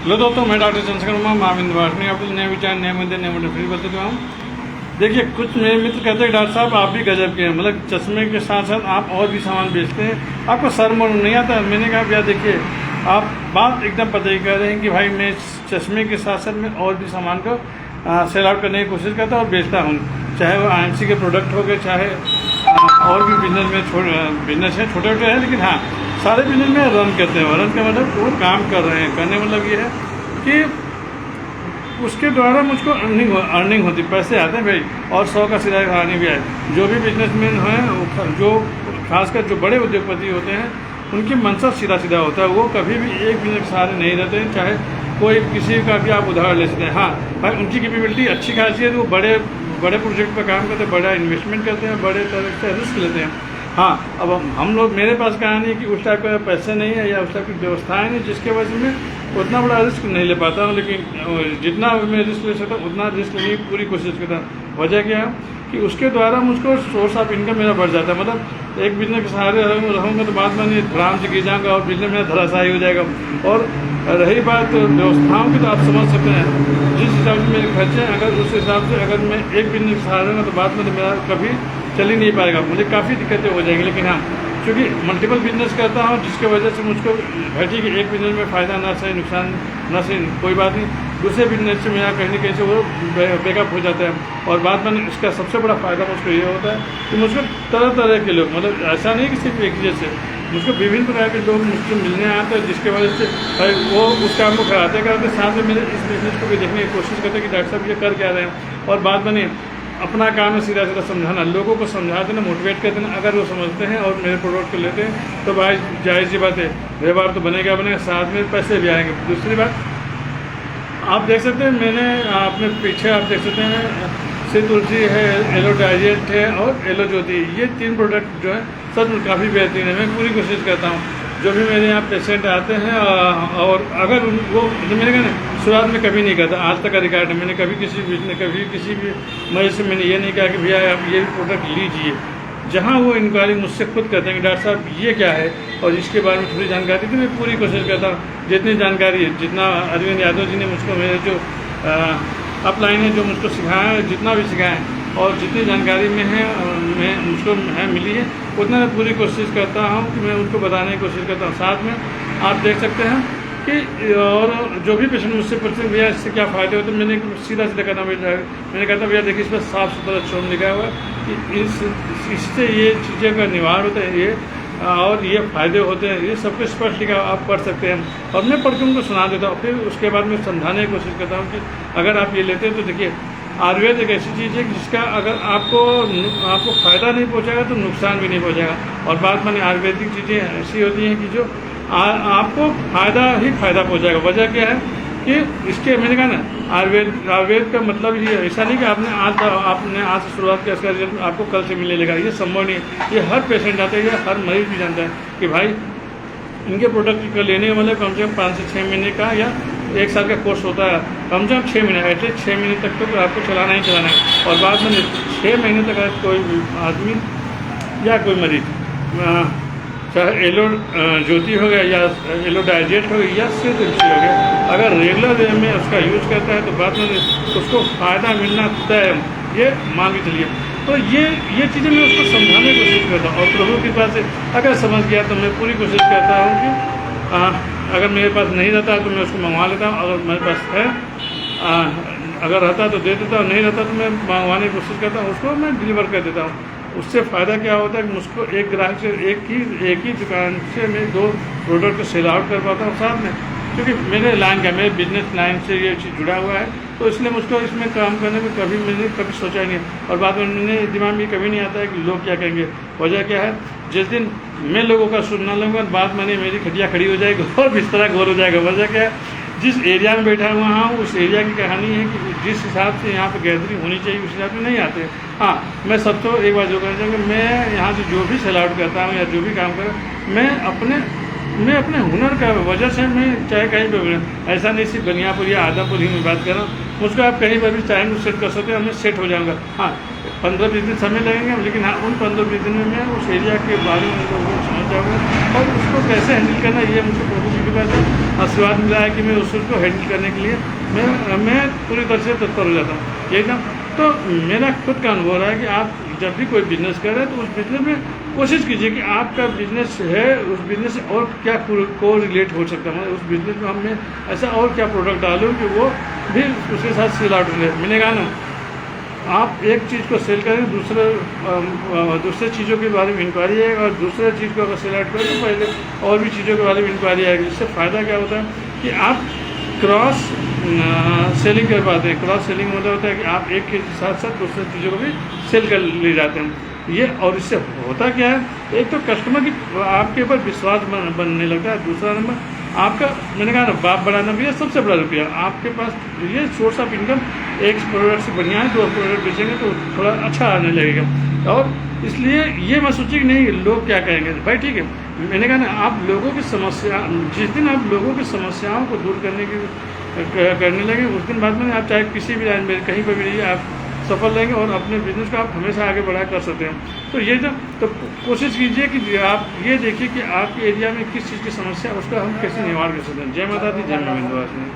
Hello दोस्तों, मैं doctor Chandrashekhar Verma महाविंद Varshney आपके नए विचार नए मुद्दे नए मुद्दे फ्री बोलते हूँ। देखिए, कुछ मेरे मित्र कहते हैं डॉक्टर साहब आप भी गजब के हैं, मतलब चश्मे के साथ साथ आप और भी सामान बेचते हैं, आपको शर्म और नहीं आता। मैंने कहा भैया देखिए, आप बात एकदम पता ही कर रहे हैं कि भाई मैं चश्मे के साथ साथ मैं और भी सामान को सेल आउट करने की कोशिश करता हूँ और बेचता हूँ, चाहे वो IMC के प्रोडक्ट हो गए, चाहे और भी बिजनेस में बिजनेस है, छोटे छोटे हैं, लेकिन हाँ सारे बिजनेस में रन करते हैं। रन का मतलब वो काम कर रहे हैं, करने मतलब ये है कि उसके द्वारा मुझको अर्निंग होती, पैसे आते हैं भाई, और 100 का सिरा कहानी भी आए। जो भी बिजनेसमैन हैं, जो खासकर जो बड़े उद्योगपति होते हैं, उनकी मनसा सीधा सीधा होता है, वो कभी भी एक बिजनेस के सहारे नहीं रहते हैं, चाहे कोई किसी का भी आप उधार ले सकते हैं। हाँ भाई, उनकी कैपेबिलिटी अच्छी खासी है, वो बड़े प्रोजेक्ट पर काम करते हैं, बड़ा इन्वेस्टमेंट करते हैं, बड़े तरह से रिस्क लेते हैं। हाँ, अब हम लोग, मेरे पास कहानी है कि उस टाइप का पैसे नहीं है या उस टाइप की व्यवस्थाएं नहीं, जिसके वजह में उतना बड़ा रिस्क नहीं ले पाता हूँ, लेकिन जितना मैं रिस्क ले सकता हूँ उतना रिस्क लेने की पूरी कोशिश करता हूँ। वजह क्या है कि उसके द्वारा मुझको सोर्स ऑफ इनकम मेरा बढ़ जाता है। मतलब एक बिजनेस के सहारे रहूँगा तो बाद में धड़ाम से गिर जाऊँगा और बिजनेस मेरा धराशायी हो जाएगा। और रही बात व्यवस्थाओं की, तो आप समझ सकते हैं जिस हिसाब से मेरे खर्चे हैं, अगर उस हिसाब से अगर मैं एक बिजनेस के सहारे रहूँगा तो बाद में तो मेरा कभी चल ही नहीं पाएगा, मुझे काफ़ी दिक्कतें हो जाएंगी। लेकिन हाँ, क्योंकि मल्टीपल बिजनेस करता हूँ, जिसके वजह से मुझको घटी कि एक बिजनेस में फ़ायदा ना सही, नुकसान ना सही, कोई बात नहीं, दूसरे बिजनेस से मेरा कहीं ना कहीं से वो बैकअप हो जाता है। और बाद में इसका सबसे बड़ा फ़ायदा मुझको ये होता है कि मुझको तरह तरह के लोग, मतलब ऐसा नहीं कि सिर्फ एक जैसे, मुझको विभिन्न प्रकार के लोग मुझसे मिलने आते हैं, जिसके वजह से भाई वो उस काम को कराते साथ में मेरे इस बिजनेस को भी देखने की कोशिश करते हैं कि डॉक्टर साहब ये कर क्या रहे हैं। और बाद में अपना काम है सीधा सीधा समझाना, लोगों को समझा देना, मोटिवेट कर देना। अगर वो समझते हैं और मेरे प्रोडक्ट को लेते हैं तो भाई जाहिर सी बात है, व्यवहार तो बनेगा, साथ में पैसे भी आएंगे। दूसरी बात आप देख सकते हैं, मैंने अपने पीछे आप देख सकते हैं श्री तुलसी है, एलो डाइजेस्ट है और एलो ज्योति, ये 3 प्रोडक्ट जो है सच में काफ़ी बेहतरीन है। मैं पूरी कोशिश करता हूँ जो भी मेरे यहाँ पेशेंट आते हैं, और अगर वो जो मैंने कहा ना शुरुआत में कभी नहीं करता, आज तक का रिकॉर्ड है, मैंने कभी किसी भी मरीज से मैंने ये नहीं कहा कि भैया आप ये प्रोडक्ट लीजिए। जहाँ वो इंक्वायरी मुझसे खुद करते हैं कि डॉक्टर साहब ये क्या है और इसके बारे में थोड़ी जानकारी, तो मैं पूरी कोशिश करता हूँ जितनी जानकारी है, जितना अरविंद यादव जी ने मुझको मेरे जो अपलाइन है जो मुझको सिखाया है, जितना भी सिखाया है और जितनी जानकारी में है मैं मुझको है मिली है, उतना मैं पूरी कोशिश करता हूँ कि मैं उनको बताने की कोशिश करता हूँ। साथ में आप देख सकते हैं कि और जो भी पेशेंट मुझसे पूछते हैं भैया इससे क्या फ़ायदे होते हैं, मैंने सीधा करना मैंने कहता भैया देखिए इस पर साफ़ सुथरा अक्षरों लिखा हुआ है कि इससे ये चीज़ें का निवारण होता है, ये और ये फ़ायदे होते हैं, ये सबको स्पष्ट लिखा आप पढ़ सकते हैं। और मैं पढ़ के उनको सुना देता हूँ, फिर उसके बाद मैं समझाने की कोशिश करता हूँ कि अगर आप ये लेते हैं तो देखिए आयुर्वेद एक ऐसी चीज़ है जिसका अगर आपको फ़ायदा नहीं पहुँचाएगा तो नुकसान भी नहीं पहुँचाएगा। और बात माने आयुर्वेदिक चीज़ें ऐसी होती हैं कि जो आपको फ़ायदा ही फ़ायदा पहुँचाएगा। वजह क्या है कि इसके, मैंने कहा ना आयुर्वेद का मतलब ये ऐसा नहीं कि आपने आज से शुरुआत किया, इसका रिजल्ट आपको कल से मिलने लगा, ये संभव नहीं है। ये हर पेशेंट आता है, ये हर मरीज भी जानता है कि भाई इनके प्रोडक्ट को लेने का मतलब कम से कम 5 से 6 महीने का या 1 साल का कोर्स होता है, कम से कम 6 महीने, एटलीस्ट 6 महीने तक तो आपको चलाना ही चलाना है। और बाद में 6 महीने तक अगर कोई आदमी या कोई मरीज, चाहे एलो ज्योति हो गया या एलो डाइजेस्ट हो गया या श्री तुलसी हो गया, अगर रेगुलर वे में उसका यूज़ करता है तो बाद में उसको फ़ायदा मिलना तय है, ये मान के चलिए। तो ये चीज़ें मैं उसको समझाने की कोशिश करता हूँ, और प्रभु की कृपा से अगर समझ गया तो मैं पूरी कोशिश करता हूँ कि अगर मेरे पास नहीं रहता तो मैं उसको मंगवा लेता हूँ, अगर मेरे पास है अगर रहता तो दे देता हूँ, नहीं रहता तो मैं मंगवाने की कोशिश करता हूँ, उसको मैं डिलीवर कर देता हूँ। उससे फ़ायदा क्या होता है कि मुझको एक ग्राहक से एक ही दुकान से मैं 2 प्रोडक्ट को सेल आउट कर पाता हूँ साथ में, क्योंकि मेरे लाइन का, मेरे बिजनेस लाइन से ये चीज़ जुड़ा हुआ है, तो इसलिए मुझको इसमें काम करने में मैंने कभी सोचा ही नहीं। और बाद में मैंने दिमाग में कभी नहीं आता है कि लोग क्या कहेंगे। वजह क्या है, जिस दिन मैं लोगों का सुनना लगूंगा, बाद में मेरी खटिया खड़ी हो जाएगी और बिस्तरा गोल हो जाएगा। वजह क्या है, जिस एरिया में बैठा हुआ हूँ उस एरिया की कहानी है कि जिस हिसाब से यहाँ पर गैदरिंग होनी चाहिए उस हिसाब से नहीं आते। हाँ, मैं सबको एक बार जो कहना चाहूँगा, मैं यहाँ से जो भी सेल आउट करता हूँ या जो भी काम कर, मैं अपने हुनर का वजह से मैं चाहे कहीं पर, ऐसा नहीं सिर्फ बनियापुर या आदापुर ही में बात कर रहा हूँ, मुझको आप कहीं पर भी चाहेंगे सेट कर सकते हैं, मैं सेट हो जाऊँगा। हाँ, 15-20 दिन समय लगेंगे, लेकिन हाँ उन 15-20 दिन में मैं उस एरिया के बारे में समझ जाऊँगा और उसको कैसे हैंडल करना, ये मुझे प्रभु की कृपा से आशीर्वाद मिला है कि मैं उस चीज़ को हैंडल करने के लिए मैं पूरी तरह से तत्पर हो जाता हूँ। यही ना, तो मेरा खुद का अनुभव रहा है कि आप जब भी कोई बिजनेस करें तो उस बिजनेस में कोशिश कीजिए कि आपका बिजनेस है, उस बिजनेस से और क्या को रिलेट हो सकता है, मतलब उस बिजनेस में हमने ऐसा और क्या प्रोडक्ट डालूँ कि वो भी उसके साथ सेल आउट रहे। मैंने कहा ना, आप एक चीज़ को सेल करें, दूसरे चीज़ों के बारे में इंक्वायरी है, और दूसरे चीज़ को अगर सेल आउट करें तो पहले और भी चीज़ों के बारे में इंक्वायरी आएगी। इससे फ़ायदा क्या होता है कि आप क्रॉस सेलिंग कर पाते हैं। क्रॉस सेलिंग मतलब होता है कि आप एक के साथ साथ दूसरे चीज़ों को भी सेल कर ले जाते हैं ये। और इससे होता क्या है, एक तो कस्टमर की आपके ऊपर विश्वास बनने लगता है, दूसरा नंबर आपका, मैंने कहा ना, बाप बड़ा रुपया सबसे बड़ा रुपया आपके पास। ये सोर्स ऑफ इनकम एक प्रोडक्ट से बढ़िया है, 2 प्रोडक्ट बेचेंगे तो थोड़ा अच्छा आने लगेगा। और इसलिए ये मैं सोची कि नहीं लोग क्या कहेंगे, भाई ठीक है। मैंने कहा ना, आप लोगों की समस्या, जिस दिन आप लोगों की समस्याओं को दूर करने लगे, उस दिन बाद में आप चाहे किसी भी लाइन में कहीं पर भी रहिए, आप सफल रहेंगे और अपने बिजनेस को आप हमेशा आगे बढ़ा कर सकते हैं। तो ये तो कोशिश कीजिए कि आप ये देखिए कि आपके एरिया में किस चीज़ की समस्या है, उसका हम कैसे निवारण कर सकते हैं। जय माता दी, जय मां विंध्यवासिनी।